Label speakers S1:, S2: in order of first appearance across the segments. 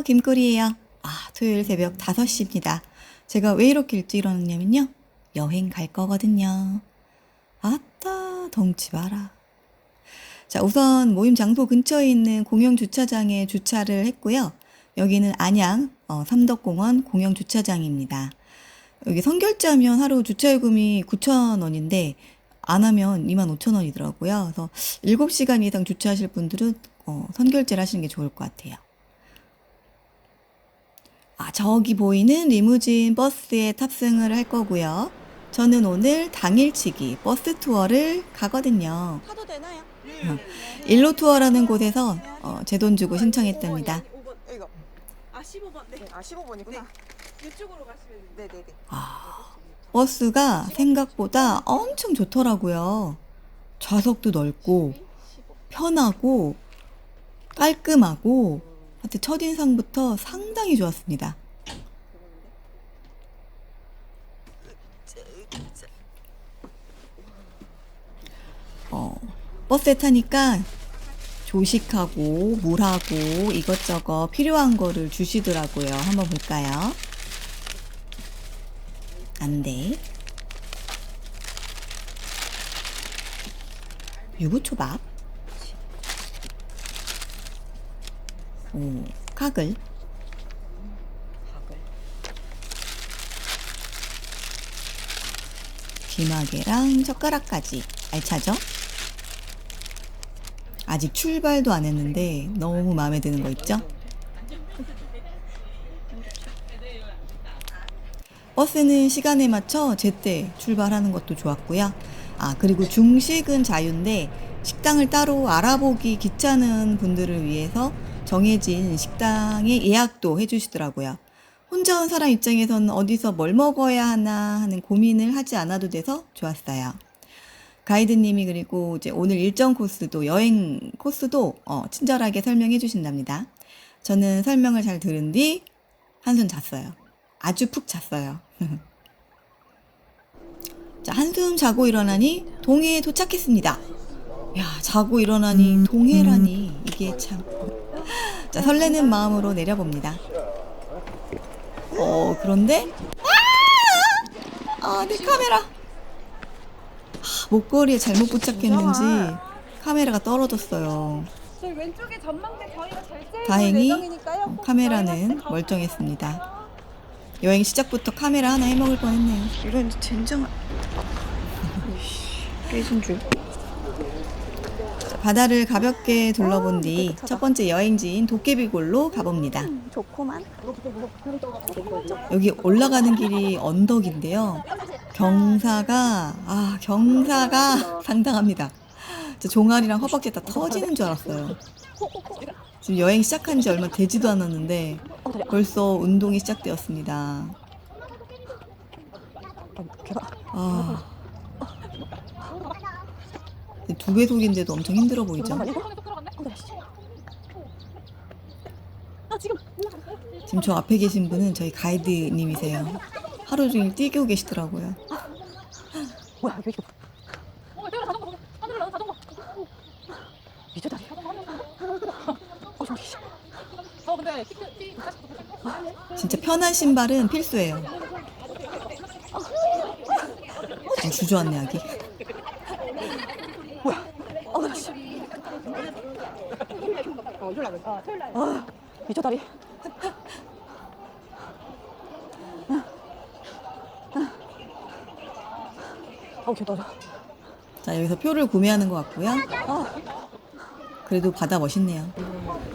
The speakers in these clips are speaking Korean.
S1: 안녕하세요. 김꿀이에요. 토요일 새벽 5시입니다. 제가 왜 이렇게 일찍 일어났냐면요. 여행 갈 거거든요. 아따, 덩치 봐라. 자, 우선 모임 장소 근처에 있는 공영 주차장에 주차를 했고요. 여기는 안양 삼덕공원 공영 주차장입니다. 여기 선결제하면 하루 주차요금이 9,000원인데 안 하면 25,000원이더라고요. 그래서 7시간 이상 주차하실 분들은 선결제를 하시는 게 좋을 것 같아요. 저기 보이는 리무진 버스에 탑승을 할 거고요. 저는 오늘 당일치기 버스 투어를 가거든요.
S2: 타도 되나요?
S1: 일로 투어라는 곳에서 제 돈 주고 신청했답니다.
S2: 5번, 이거. 15번. 네. 15번이구나. 네. 이쪽으로 가시면 네, 네, 네.
S1: 버스가 생각보다 엄청 좋더라고요. 좌석도 넓고 편하고 깔끔하고 하여튼 첫인상부터 상당히 좋았습니다. 버스에 타니까 조식하고 물하고 이것저것 필요한 거를 주시더라고요. 한번 볼까요? 안 돼. 유부초밥. 카글. 귀마개랑 젓가락까지 알차죠? 아직 출발도 안 했는데 너무 마음에 드는 거 있죠? 버스는 시간에 맞춰 제때 출발하는 것도 좋았고요. 그리고 중식은 자유인데 식당을 따로 알아보기 귀찮은 분들을 위해서 정해진 식당에 예약도 해주시더라고요. 혼자 온 사람 입장에서는 어디서 뭘 먹어야 하나 하는 고민을 하지 않아도 돼서 좋았어요. 가이드님이 그리고 이제 오늘 일정 코스도 여행 코스도 친절하게 설명해 주신답니다. 저는 설명을 잘 들은 뒤 한숨 잤어요. 아주 푹 잤어요. 자, 한숨 자고 일어나니 동해에 도착했습니다. 야, 자고 일어나니 동해라니 이게 참. 자, 설레는 마음으로 내려봅니다. 그런데 내 카메라. 목걸이에 잘못 부착했는지 카메라가 떨어졌어요.
S2: 저희 왼쪽에 전망대 저희가 결제해
S1: 다행히
S2: 예정이니까요.
S1: 카메라는 멀쩡했습니다. 여행 시작부터 카메라 하나 해먹을 뻔했네요.
S2: 이런 젠장 깨진 줄.
S1: 바다를 가볍게 둘러본 뒤 첫 번째 여행지인 도깨비골로 가봅니다.
S2: 좋구만.
S1: 여기 올라가는 길이 언덕인데요. 경사가 상당합니다. 종아리랑 허벅지 다 터지는 줄 알았어요. 지금 여행 시작한 지 얼마 되지도 않았는데 벌써 운동이 시작되었습니다. 두 배속인데도 엄청 힘들어 보이죠? 지금 저 앞에 계신 분은 저희 가이드님이세요. 하루 종일 뛰고 계시더라고요.
S2: 뭐야 이거 미쳐 다리.
S1: 진짜 편한 신발은 필수예요. 주저앉네 여기.
S2: 미쳐 다리. 개더라.
S1: 자, 여기서 표를 구매하는 것 같고요. 그래도 바다 멋있네요.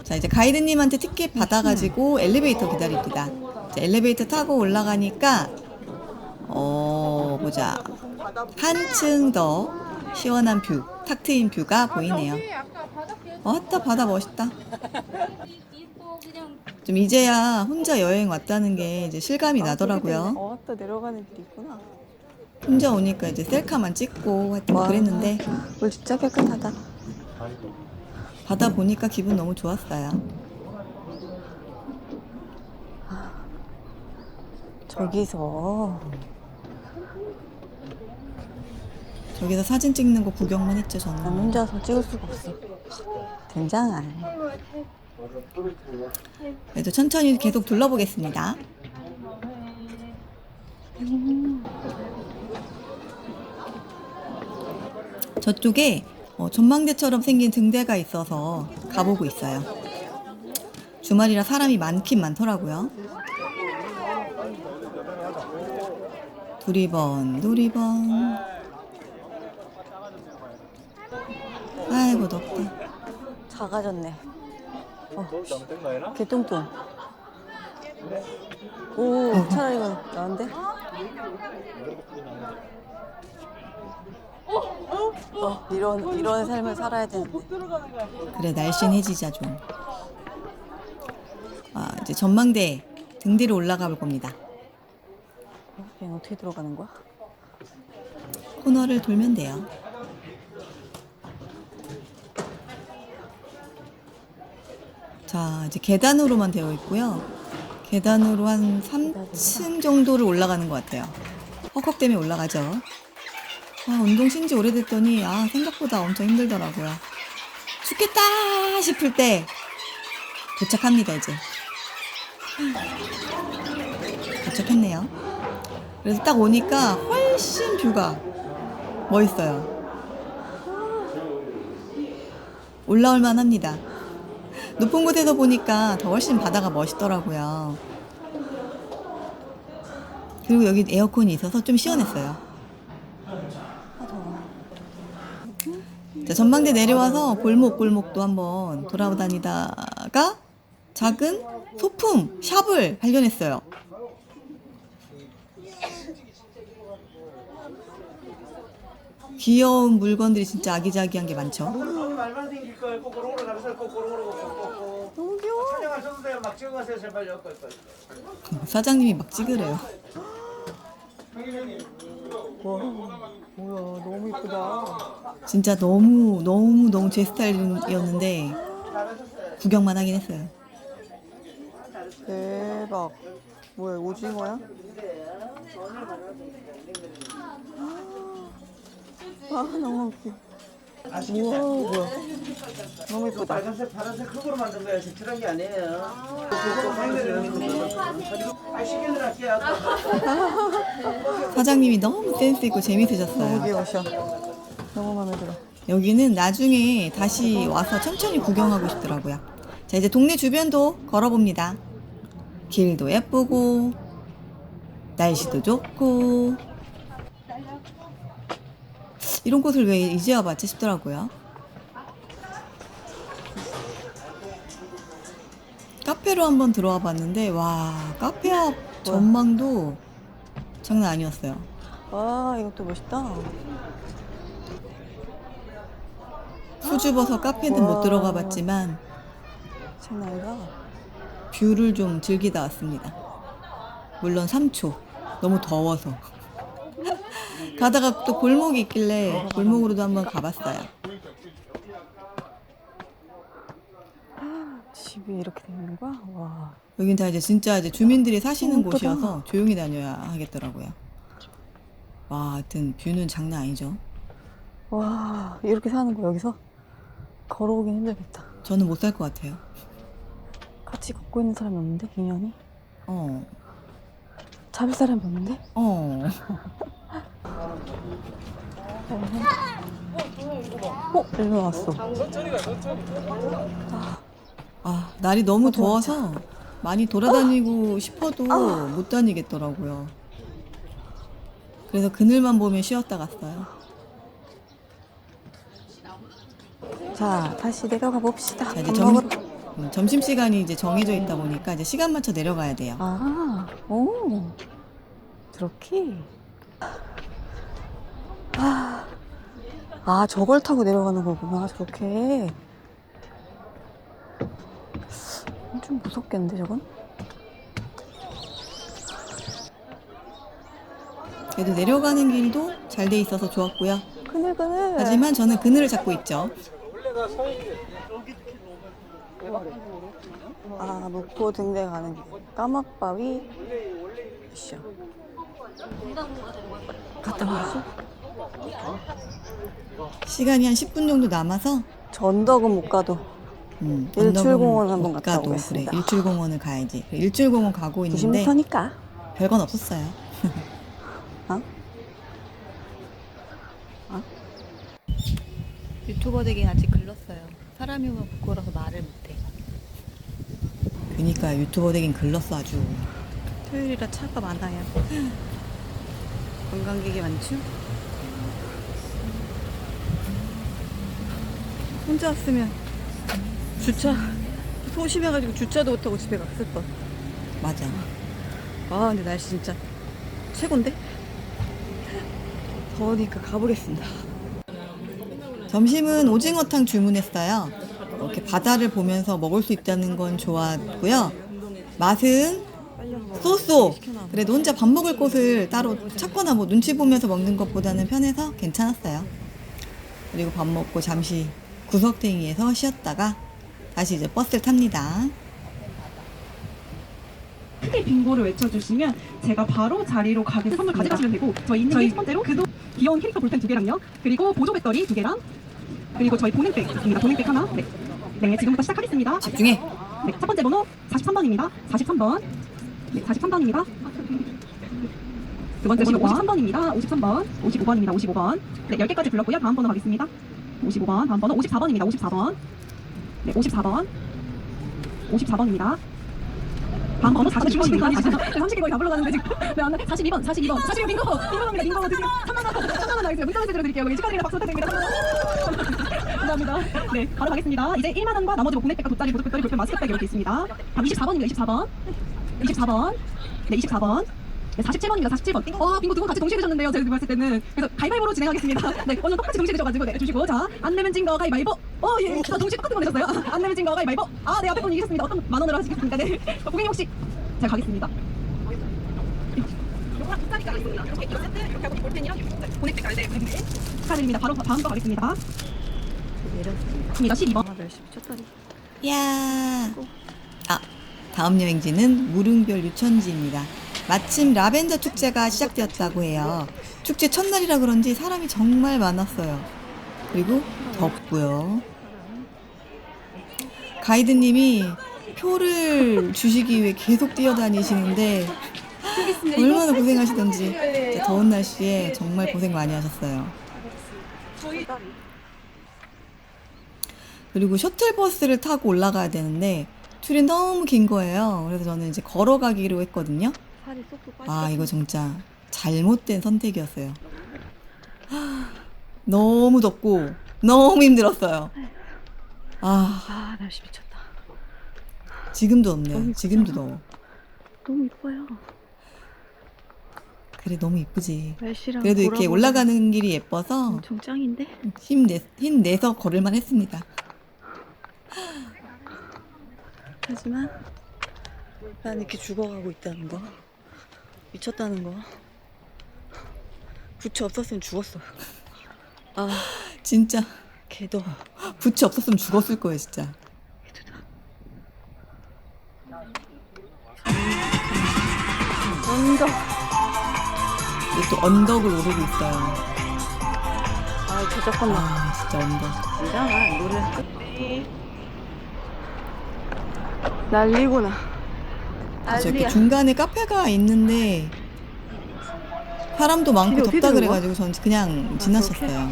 S1: 자, 이제 가이드님한테 티켓 받아가지고 엘리베이터 기다립니다. 자, 엘리베이터 타고 올라가니까 보자. 한층 더 시원한 뷰, 탁 트인 뷰가 보이네요. 왔다, 바다 멋있다. 좀 이제야 혼자 여행 왔다는 게 이제 실감이 나더라고요.
S2: 또 내려가는 길이 있구나.
S1: 혼자 오니까 이제 셀카만 찍고 하여튼 그랬는데
S2: 물 진짜 깨끗하다.
S1: 바다 보니까 기분 너무 좋았어요.
S2: 저기서
S1: 사진 찍는 거 구경만 했죠,
S2: 난
S1: 저는.
S2: 혼자서 찍을 수가 없어. 된장알.
S1: 그래도 천천히 계속 둘러보겠습니다. 저쪽에 전망대처럼 생긴 등대가 있어서 가보고 있어요. 주말이라 사람이 많긴 많더라고요. 두리번. 아이고 덥다.
S3: 작아졌네. 개뚱뚱. 오, 차라리 이건 나은데? 이런 삶을 살아야 되는데.
S1: 그래 날씬해지자 좀. 이제 전망대 등대로 올라가 볼 겁니다.
S3: 얘는 어떻게 들어가는 거야?
S1: 코너를 돌면 돼요. 자, 이제 계단으로만 되어 있고요. 계단으로 한 3층 정도를 올라가는 것 같아요. 헉헉 때문에 올라가죠. 운동 신지 오래됐더니 생각보다 엄청 힘들더라고요. 죽겠다 싶을 때 도착합니다, 이제. 도착했네요. 그래서 딱 오니까 훨씬 뷰가 멋있어요. 올라올만 합니다. 높은 곳에서 보니까 더 훨씬 바다가 멋있더라고요. 그리고 여기 에어컨이 있어서 좀 시원했어요. 자, 전망대 내려와서 골목골목도 한번 돌아다니다가 작은 소품 샵을 발견했어요. 귀여운 물건들이 진짜 아기자기한 게 많죠.
S3: 너무 귀여워.
S1: 사장님이 막 찍으래요.
S3: 와, 뭐야, 너무 이쁘다.
S1: 진짜 너무 제 스타일이었는데 구경만 하긴 했어요.
S3: 대박. 뭐야, 오징어야? 너무 웃겨. 우와, 뭐야. 너무 이쁘다.
S4: 빨간색, 파란색 흙으로 만든 거예요. 색칠한 게 아니에요. 시계를 할게요.
S1: 사장님이 너무 센스 있고
S3: 너무
S1: 재밌으셨어요.
S3: 귀여우셔. 너무 마음에 들어.
S1: 여기는 나중에 다시 와서 천천히 구경하고 싶더라고요. 자, 이제 동네 주변도 걸어봅니다. 길도 예쁘고 날씨도 좋고 이런 곳을 왜 이제 와봤지 싶더라고요. 카페로 한번 들어와 봤는데 와, 카페 앞 전망도 장난 아니었어요.
S3: 와, 이것도 멋있다.
S1: 수줍어서 카페는 못 들어가 봤지만
S3: 장난 아니다.
S1: 뷰를 좀 즐기다 왔습니다. 물론 3초. 너무 더워서. 가다가 또 골목이 있길래 골목으로도 한번 가봤어요.
S3: 집이 이렇게 되는 거야? 와.
S1: 여긴 다 이제 진짜 이제 주민들이 사시는
S3: 예쁘다.
S1: 곳이어서 조용히 다녀야 하겠더라고요. 와, 하여튼 뷰는 장난 아니죠.
S3: 와, 이렇게 사는 거 여기서? 걸어오긴 힘들겠다.
S1: 저는 못 살 것 같아요.
S3: 같이 걷고 있는 사람이 없는데, 인연이?
S1: 어.
S3: 잡을 사람이 없는데? 일로 나왔어.
S1: 날이 너무 더워서 많이 돌아다니고 싶어도 못 다니겠더라고요. 그래서 그늘만 보면 쉬었다 갔어요.
S3: 자, 다시 내려가 봅시다.
S1: 자, 이제
S3: 밥 먹으러.
S1: 점심시간이 이제 정해져 있다 보니까 이제 시간 맞춰 내려가야 돼요.
S3: 오. 저렇게? 저걸 타고 내려가는 거구나, 저렇게. 좀 무섭겠는데, 저건?
S1: 그래도 내려가는 길도 잘 돼 있어서 좋았고요.
S3: 그늘그늘.
S1: 하지만 저는 그늘을 잡고 있죠.
S3: 목포 등대 가는 길. 까막바위. 미션. 갔다 와.
S1: 시간이 한 10분 정도 남아서
S3: 전덕은 못 가도 일출공원
S1: 언덕은
S3: 한번
S1: 못
S3: 갔다
S1: 가도
S3: 오겠습니다.
S1: 그래, 일출공원을 가야지. 그래, 일출공원 가고 있는데
S3: 90m니까.
S1: 별건 없었어요.
S3: 어?
S1: 유튜버 되긴 아직 글렀어요. 사람이 오면 부끄러워서 말을 못해. 그니까 유튜버 되긴 글렀어 아주.
S3: 토요일이라 차가 많아요. 관광객이 많죠? 혼자 왔으면 주차 소심해가지고 주차도 못하고 집에 갔을 뻔.
S1: 맞아.
S3: 아 근데 날씨 진짜 최고인데? 더우니까 가보겠습니다.
S1: 점심은 오징어탕 주문했어요. 이렇게 바다를 보면서 먹을 수 있다는 건 좋았고요. 맛은 쏘쏘. 그래도 혼자 밥 먹을 곳을 따로 찾거나 뭐 눈치 보면서 먹는 것보다는 편해서 괜찮았어요. 그리고 밥 먹고 잠시 구석탱이에서 쉬었다가 다시 이제 버스를 탑니다.
S2: 크게 빙고를 외쳐주시면 제가 바로 자리로 가게 선물 가져가시면 되고 저희 있는 게 첫 번째로 귀여운 캐릭터 볼펜 2개랑요. 그리고 보조 배터리 2개랑 그리고 저희 본행백 있습니다. 본행백 하나. 네. 네, 지금부터 시작하겠습니다.
S1: 집중해.
S2: 네, 첫 번째 번호 43번입니다. 43번. 네, 43번입니다. 두 번째 번호 53번입니다. 53번. 55번입니다. 55번. 네, 10개까지 불렀고요. 다음 번호 가겠습니다. 55번. 다음 번호 54번입니다. 54번. 네, 54번. 54번입니다. 다음 번호 42번입니다. 30개 다 불러가는데 지금. 네, 42번. 42번 빙고. 빙고입니다. 빙고 드세요. 3만 원 나겠어요. 문자 메시지로 드릴게요. 축하드립니다. 박수 부탁드립니다. 감사합니다. 네, 바로 가겠습니다. 이제 1만 원과 나머지 뭐 공획백과 돗자리, 보조 배터리, 볼펜, 마스크백 이렇게 있습니다. 다음 24번입니다. 24번. 24번. 네, 24번. 네, 47번입니다. 47번. 빙고 두 분 같이 동시에 드셨는데요. 제가 봤을 때는. 그래서 가위바위보로 진행하겠습니다. 네, 오늘 똑같이 동시에 드셔가지고 네, 주시고 자, 안 내면 진 거 가위바위보. 예, 다 동시에 똑같은 거 내셨어요. 안 내면 진 거 가위바위보. 아, 네, 앞에 분 이기셨습니다. 어떤 만 원으로 하시겠습니까? 네. 고객님 혹시 자, 가겠습니다. 축하드립니다. 바로 다음 거 가겠습니다. 내렸습니다. 12번.
S3: 아 날씨 미쳤다니.
S1: 야. 아, 다음 여행지는 무릉별 유천지입니다. 마침 라벤더 축제가 시작되었다고 해요. 축제 첫날이라 그런지 사람이 정말 많았어요. 그리고 덥고요. 가이드님이 표를 주시기 위해 계속 뛰어다니시는데 얼마나 고생하시던지 진짜 더운 날씨에 정말 고생 많이 하셨어요. 그리고 셔틀버스를 타고 올라가야 되는데 줄이 너무 긴 거예요. 그래서 저는 이제 걸어가기로 했거든요.
S3: 살이 쏙쏙 빠져.
S1: 아, 이거 진짜 잘못된 선택이었어요. 너무 덥고 너무 힘들었어요.
S3: 아 날씨 미쳤다.
S1: 지금도 덥네요. 지금도 더워.
S3: 너무 이뻐요.
S1: 그래, 너무 이쁘지.
S3: 날씨랑
S1: 그래도 이렇게
S3: 돌아보면
S1: 올라가는 길이 예뻐서
S3: 엄청 짱인데?
S1: 힘내서 걸을만 했습니다.
S3: 하지만 난 이렇게 죽어가고 있다는 거, 미쳤다는 거. 부츠 없었으면 죽었어. 아
S1: 진짜
S3: 개더워.
S1: 부츠 없었으면 죽었을 거예요, 진짜.
S3: 언덕.
S1: 근데 또 언덕을 오르고 있어요.
S3: 아 저작권 나.
S1: 아, 진짜 언덕.
S3: 이상한 노래. 난리구나.
S1: 그래서 이렇게 중간에 카페가 있는데 사람도 많고
S3: 길이 어떻게
S1: 덥다
S3: 되는 거야?
S1: 그래가지고 전 그냥 지나쳤어요.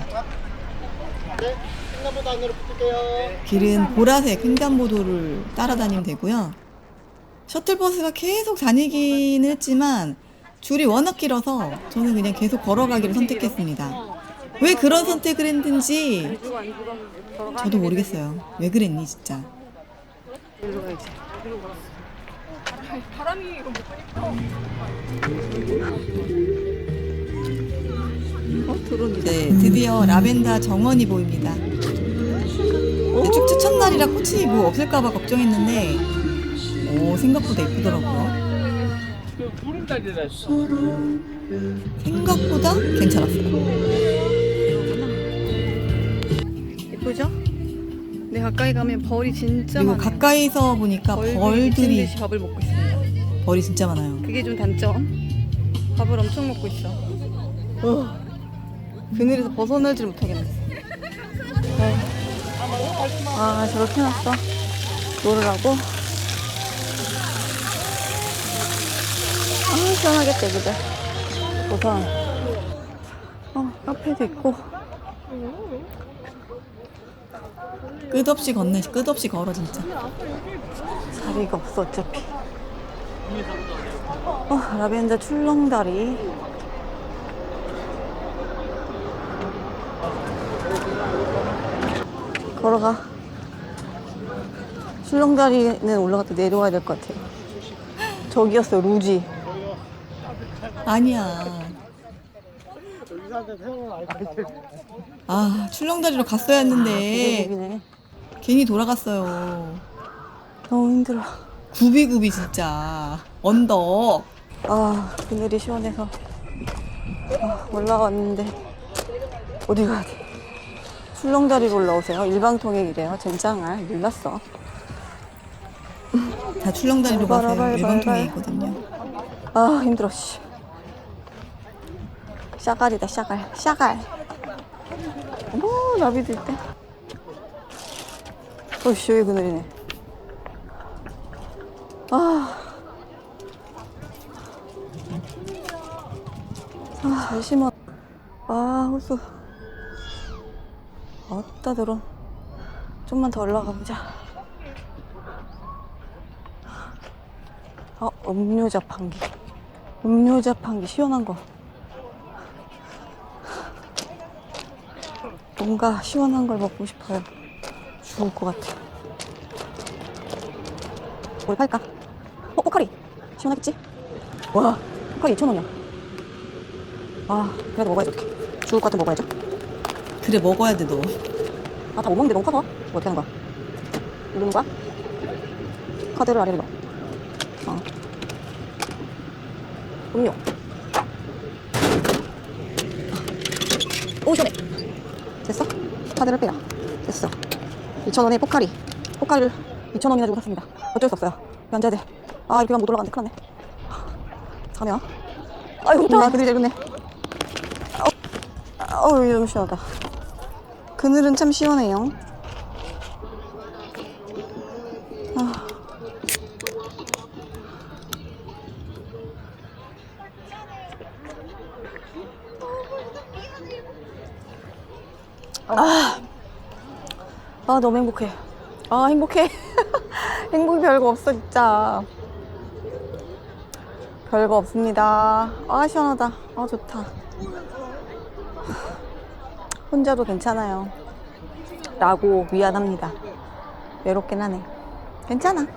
S4: 횡단보도 안으로 붙을게요.
S1: 길은 보라색 횡단보도를 따라다니면 되고요. 셔틀버스가 계속 다니기는 했지만 줄이 워낙 길어서 저는 그냥 계속 걸어가기를 선택했습니다. 왜 그런 선택을 했는지
S3: 죽어 안 죽어? 걸어가.
S1: 저도 모르겠어요. 왜 그랬니 진짜.
S3: 일로 가야지. 드론이다.
S1: 네, 드디어 라벤더 정원이 보입니다. 네, 축제 첫날이라 꽃이 뭐 없을까봐 걱정했는데 생각보다 예쁘더라고요. 생각보다 괜찮았어요.
S3: 예쁘죠? 근데 가까이 가면 벌이 진짜
S1: 그리고
S3: 많아요.
S1: 가까이서 보니까 벌들이
S3: 미친 듯이 밥을 먹고 있습니다.
S1: 벌이 진짜 많아요.
S3: 그게 좀 단점. 밥을 엄청 먹고 있어. 그늘에서 벗어나질 못하겠네. 아, 저렇게 해놨어. 놀으라고. 아, 시원하겠다, 애기들. 우선, 카페도 있고.
S1: 끝없이 걷네. 끝없이 걸어 진짜.
S3: 자리가 없어, 어차피. 라벤더 출렁다리. 걸어가. 출렁다리는 올라갔다 내려와야 될 것 같아요. 저기였어요, 루지.
S1: 아니야. 아, 출렁다리로 갔어야 했는데
S3: 구비구비네.
S1: 괜히 돌아갔어요.
S3: 너무 힘들어.
S1: 구비구비 진짜. 언덕.
S3: 그늘이 시원해서 올라왔는데 어디 가야 돼? 출렁다리로 올라오세요. 일방통행이래요. 젠장할 놀랐어.
S1: 다 출렁다리로 가세요.
S3: 발발,
S1: 일방통행이
S3: 발발.
S1: 있거든요.
S3: 힘들어. 씨. 샤갈이다, 샤갈. 샤갈. 어머, 나비도 있대. 어이씨, 여기 그늘이네. 잘 심어. 호수. 어따 들어. 좀만 더 올라가 보자. 음료 자판기. 음료 자판기 시원한 거. 뭔가 시원한 걸 먹고 싶어요. 죽을 것 같아. 뭘 팔까? 포카리. 시원하겠지? 와, 포카리 2,000원이야. 그래도 먹어야지, 어떡해. 죽을 것 같아, 먹어야죠.
S1: 그래 먹어야 돼 너.
S3: 다 못 먹는데 너무 커서. 뭐 어떻게 하는 거야? 누르는 거야? 카드를 아래로 넣어. 음료. 오, 시원해. 됐어? 카드를 빼라. 됐어. 2,000원에 포카리. 포카리를 2,000원이나 주고 샀습니다. 어쩔 수 없어요. 앉아야 돼. 이렇게 하면 못 올라가는데 큰일 났네. 가면. 아이고, 그늘이 잘 긋네. 이거 너무 시원하다. 그늘은 참 시원해요. 너무 행복해. 행복해. 행복이 별거 없어, 진짜. 별거 없습니다. 시원하다. 좋다. 혼자도 괜찮아요. 라고 미안합니다. 외롭긴 하네. 괜찮아.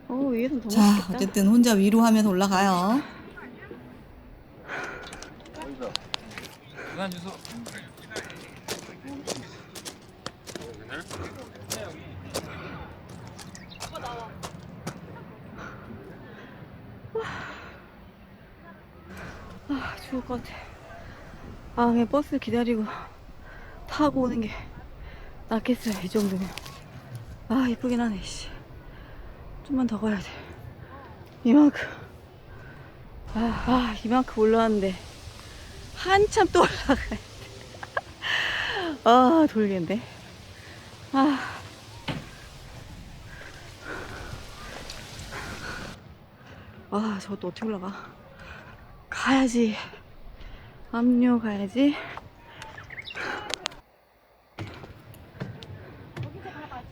S3: 위에서 더
S1: 자,
S3: 맛있겠다.
S1: 어쨌든 혼자 위로하면서 올라가요.
S5: 계산 주소.
S3: 죽을 것 같아. 그냥 버스 기다리고 타고 오는 게 낫겠어요, 이 정도면. 이쁘긴 하네, 씨. 좀만 더 가야 돼. 이만큼. 이만큼 올라왔는데 한참 또 올라가야 돼. 돌겠네. 저것도 어떻게 올라가? 가야지. 압류 가야지.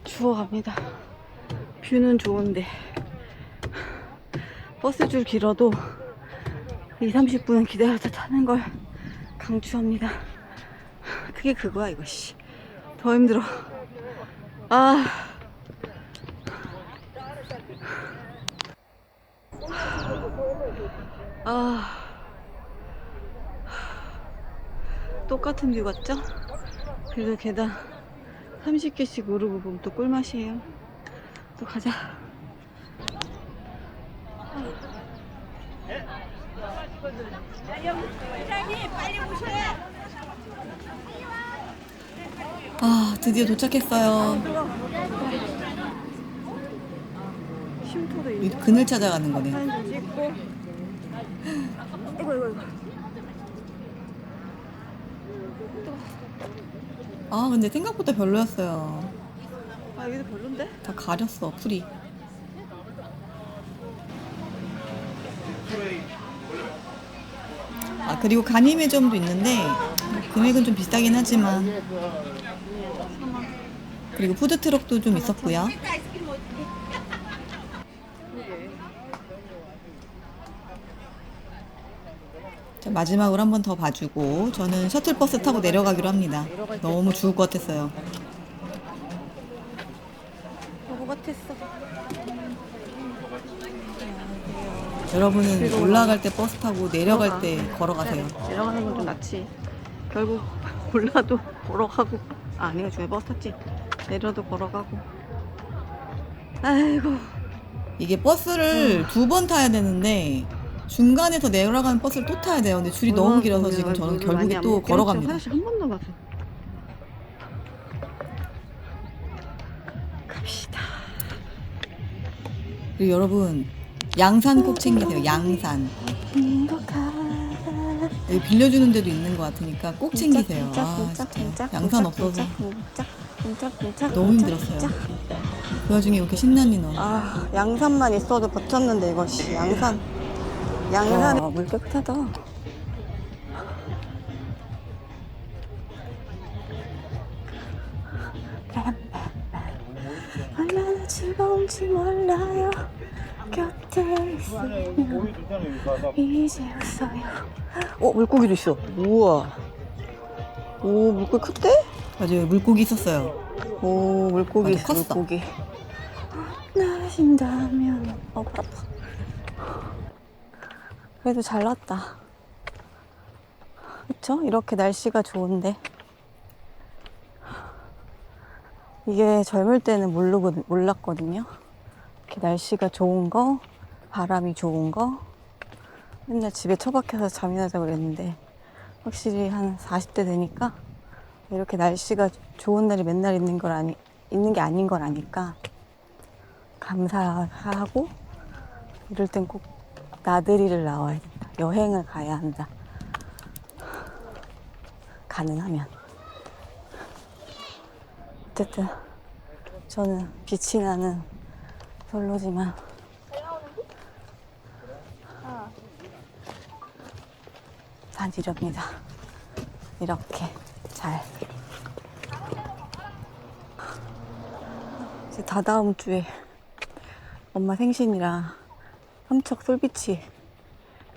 S3: 죽어갑니다. 뷰는 좋은데 버스 줄 길어도 20-30분 기다려서 타는 걸 강추합니다. 그게 그거야, 이거. 씨. 더 힘들어. 똑같은 뷰 같죠? 그래도 계단 30개씩 오르고 보면 또 꿀맛이에요. 또 가자.
S1: 드디어 도착했어요.
S3: 쉼터도
S1: 이
S3: 있고
S1: 그늘 찾아가는 거네.
S3: 사진 좀 찍고. 이거
S1: 아, 근데 생각보다 별로였어요.
S3: 아, 여기도 별론데?
S1: 다 가렸어, 풀이. 아, 그리고 간이매점도 있는데 금액은 좀 비싸긴 하지만, 그리고 푸드트럭도 좀 있었고요. 자, 마지막으로 한 번 더 봐주고 저는 셔틀버스 타고 내려가기로 합니다. 너무 죽을 것 같았어요.
S3: 그거 같았어.
S1: 여러분은 올라갈 때 버스 타고 내려갈 때 걸어가세요.
S3: 내려가는 건 좀 낫지. 결국 올라도 걸어가고. 아, 내가 중에 버스 탔지. 내려도 걸어가고. 아이고.
S1: 이게 버스를 두 번 타야 되는데 중간에서 내려가는 버스를 또 타야 돼요. 근데 줄이 너무 길어서 지금 저는 결국에 또 걸어갑니다.
S3: 화장실 한 번도 가서. 갑시다.
S1: 그리고 여러분 양산 꼭 챙기세요. 양산. 여기 빌려주는 데도 있는 것 같으니까 꼭 챙기세요. 아, 진짜 양산 없어서 너무 힘들었어요. 그 와중에 이렇게 신난 인원.
S3: 아, 양산만 있어도 버텼는데 이것이 양산. 물 깨끗하다. 얼마나 즐거운지 몰라요. 곁에 있으면 이제 웃어요. 물고기도 있어. 우와. 오, 물고기 컸대?
S1: 맞아요. 물고기 있었어요.
S3: 오, 물고기
S1: 맞아,
S3: 있어,
S1: 컸어.
S3: 물고기. 나신다면 발 아파. 그래도 잘 났다. 그쵸? 이렇게 날씨가 좋은데. 이게 젊을 때는 몰랐거든요. 이렇게 날씨가 좋은 거, 바람이 좋은 거. 맨날 집에 처박혀서 잠이나 자고 그랬는데, 확실히 한 40대 되니까 이렇게 날씨가 좋은 날이 맨날 있는 게 아닌 걸 아니까 감사하고, 이럴 땐 꼭 나들이를 나와야 된다. 여행을 가야 한다. 가능하면. 어쨌든 저는 빛이 나는 솔로지만 반이렵니다. 이렇게 잘. 이제 다다음 주에 엄마 생신이라 삼척 솔비치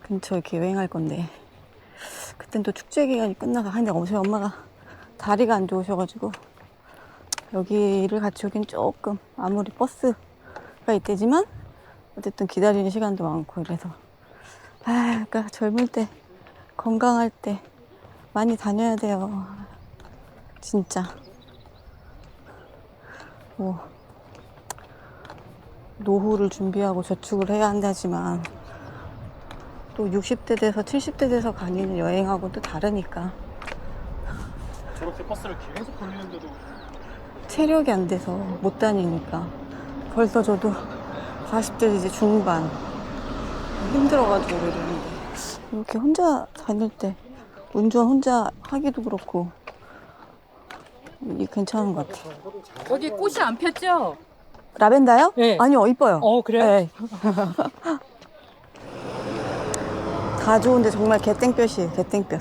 S3: 근처 이렇게 여행할 건데, 그땐 또 축제 기간이 끝나가. 근데 어제 엄마가 다리가 안 좋으셔가지고 여기를 같이 오긴 조금, 아무리 버스가 있대지만 어쨌든 기다리는 시간도 많고 이래서, 그러니까 젊을 때, 건강할 때 많이 다녀야 돼요. 진짜. 뭐 노후를 준비하고 저축을 해야 한다지만 또 60대 돼서 70대 돼서 다니는 여행하고 또 다르니까.
S5: 저렇게 버스를 계속 다니는데도
S3: 체력이 안 돼서 못 다니니까. 벌써 저도 40대 이제 중반 힘들어가지고 이러는데, 이렇게 혼자 다닐 때 운전 혼자 하기도 그렇고 이게 괜찮은 것 같아요.
S6: 여기 꽃이 안 폈죠?
S3: 라벤더요?
S6: 네.
S3: 아니요, 이뻐요.
S6: 그래요?
S3: 네. 다 좋은데 정말 개땡볕이에요, 개땡볕.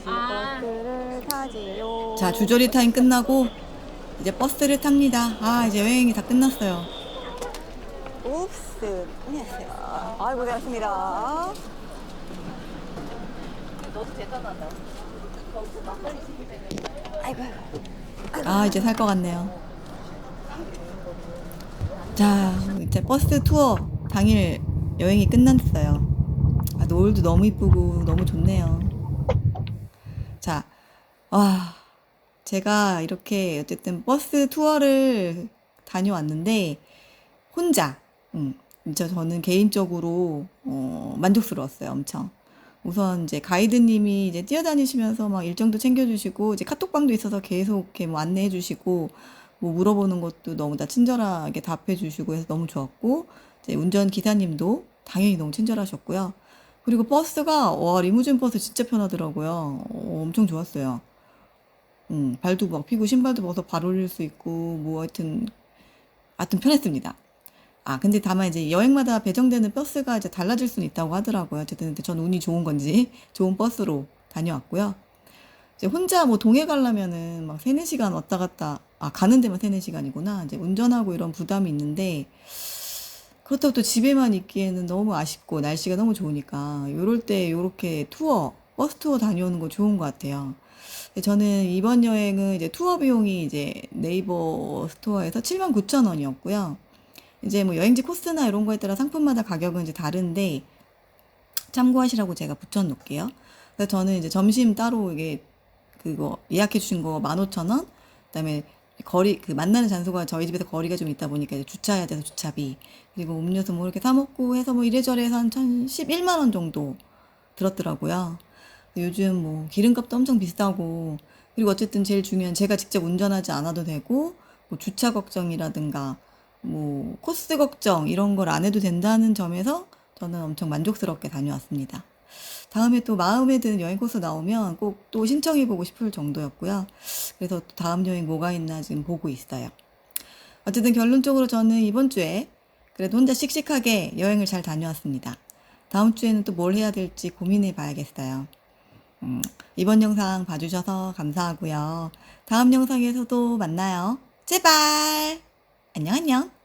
S3: 버스를 타지요.
S1: 자, 주저리 타임 끝나고 이제 버스를 탑니다. 아, 이제 여행이 다 끝났어요.
S3: 옵스. 안녕하세요. 아이, 고생하셨습니다.
S1: 아, 이제 살 것 같네요. 자, 이제 버스 투어 당일 여행이 끝났어요. 아, 노을도 너무 이쁘고 너무 좋네요. 자, 와, 제가 이렇게 어쨌든 버스 투어를 다녀왔는데 혼자, 진짜 저는 개인적으로 만족스러웠어요, 엄청. 우선 이제 가이드님이 이제 뛰어다니시면서 막 일정도 챙겨주시고, 이제 카톡방도 있어서 계속 이렇게 뭐 안내해주시고, 뭐 물어보는 것도 너무 다 친절하게 답해주시고 해서 너무 좋았고, 이제 운전 기사님도 당연히 너무 친절하셨고요. 그리고 버스가, 와, 리무진 버스 진짜 편하더라고요. 엄청 좋았어요. 발도 막 피고 신발도 벗어 발 올릴 수 있고, 뭐 하여튼 편했습니다. 근데 다만 이제 여행마다 배정되는 버스가 이제 달라질 수는 있다고 하더라고요. 어쨌든 근데 전 운이 좋은 건지 좋은 버스로 다녀왔고요. 이제 혼자 뭐 동해 가려면은 막 3, 4시간 왔다 갔다, 가는 데만 3, 4시간이구나. 이제 운전하고 이런 부담이 있는데, 그렇다고 또 집에만 있기에는 너무 아쉽고, 날씨가 너무 좋으니까, 요럴 때 요렇게 버스 투어 다녀오는 거 좋은 것 같아요. 근데 저는 이번 여행은 이제 투어 비용이 이제 네이버 스토어에서 79,000원이었고요. 이제 뭐 여행지 코스나 이런 거에 따라 상품마다 가격은 이제 다른데, 참고하시라고 제가 붙여놓을게요. 그래서 저는 이제 점심 따로 이게 그거 예약해 주신 거 15,000원, 그다음에 만나는 장소가 저희 집에서 거리가 좀 있다 보니까 이제 주차해야 돼서 주차비, 그리고 음료수 뭐 이렇게 사 먹고 해서 뭐 이래저래 해서 한 11만 원 정도 들었더라고요. 요즘 뭐 기름값도 엄청 비싸고, 그리고 어쨌든 제일 중요한, 제가 직접 운전하지 않아도 되고, 뭐 주차 걱정이라든가 뭐 코스 걱정 이런 걸 안 해도 된다는 점에서 저는 엄청 만족스럽게 다녀왔습니다. 다음에 또 마음에 드는 여행 코스 나오면 꼭 또 신청해보고 싶을 정도였고요. 그래서 또 다음 여행 뭐가 있나 지금 보고 있어요. 어쨌든 결론적으로 저는 이번 주에 그래도 혼자 씩씩하게 여행을 잘 다녀왔습니다. 다음 주에는 또 뭘 해야 될지 고민해 봐야겠어요. 이번 영상 봐주셔서 감사하고요. 다음 영상에서도 만나요. 제발! 안녕, 안녕!